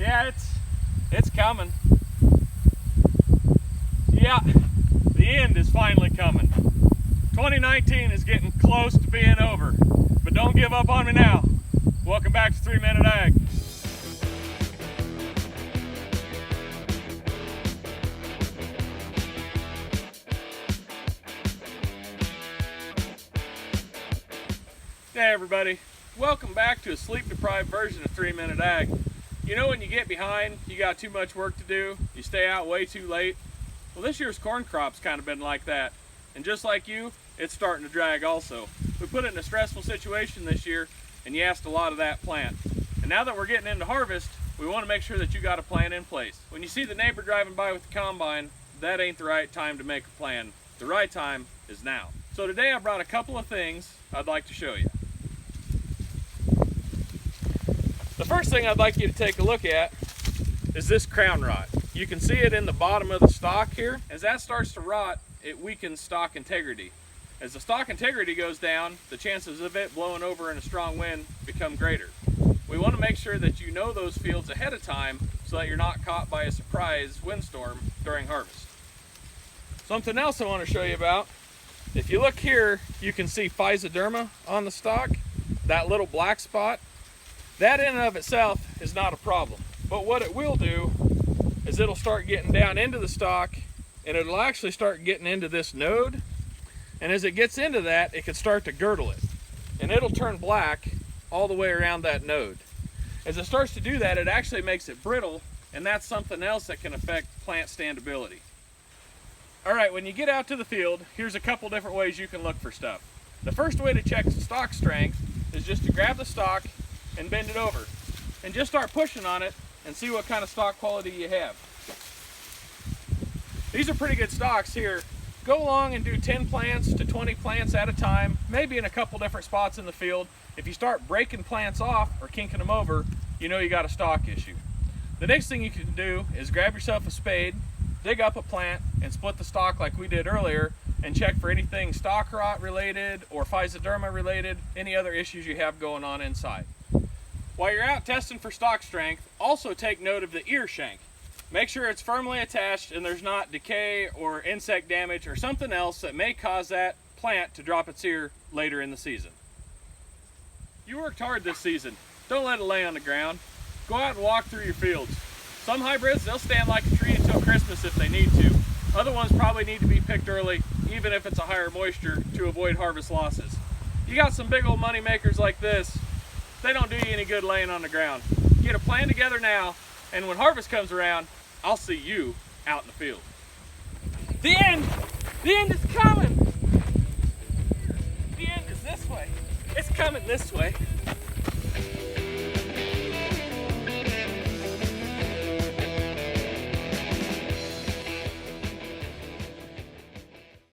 Yeah, it's coming. Yeah, the end is finally coming. 2019 is getting close to being over, but don't give up on me now. Welcome back to 3 Minute Ag. Hey everybody, welcome back to a sleep-deprived version of 3 Minute Ag. You know when you get behind, you got too much work to do, you stay out way too late? Well, this year's corn crop's kind of been like that. And just like you, it's starting to drag also. We put it in a stressful situation this year, and you asked a lot of that plant. And now that we're getting into harvest, we want to make sure that you got a plan in place. When you see the neighbor driving by with the combine, that ain't the right time to make a plan. The right time is now. So today I brought a couple of things I'd like to show you. The first thing I'd like you to take a look at is this crown rot. You can see it in the bottom of the stalk here. As that starts to rot, it weakens stalk integrity. As the stalk integrity goes down, the chances of it blowing over in a strong wind become greater. We want to make sure that you know those fields ahead of time so that you're not caught by a surprise windstorm during harvest. Something else I want to show you about, if you look here, you can see physoderma on the stalk, that little black spot. That in and of itself is not a problem, but what it will do is it'll start getting down into the stalk and it'll actually start getting into this node, and as it gets into that, it can start to girdle it and it'll turn black all the way around that node. As it starts to do that, it actually makes it brittle, and that's something else that can affect plant standability. Alright, when you get out to the field, here's a couple different ways you can look for stuff. The first way to check stalk strength is just to grab the stalk and bend it over and just start pushing on it and see what kind of stalk quality you have. These are pretty good stalks here. Go along and do 10 plants to 20 plants at a time, maybe in a couple different spots in the field. If you start breaking plants off or kinking them over, you know you got a stalk issue. The next thing you can do is grab yourself a spade, dig up a plant, and split the stalk like we did earlier, and check for anything stalk rot related or physoderma related, any other issues you have going on inside. While you're out testing for stalk strength, also take note of the ear shank. Make sure it's firmly attached and there's not decay or insect damage or something else that may cause that plant to drop its ear later in the season. You worked hard this season. Don't let it lay on the ground. Go out and walk through your fields. Some hybrids, they'll stand like a tree until Christmas if they need to. Other ones probably need to be picked early, even if it's a higher moisture, to avoid harvest losses. You got some big old money makers like this, they don't do you any good laying on the ground. Get a plan together now, and when harvest comes around, I'll see you out in the field. The end is coming. The end is this way. It's coming this way.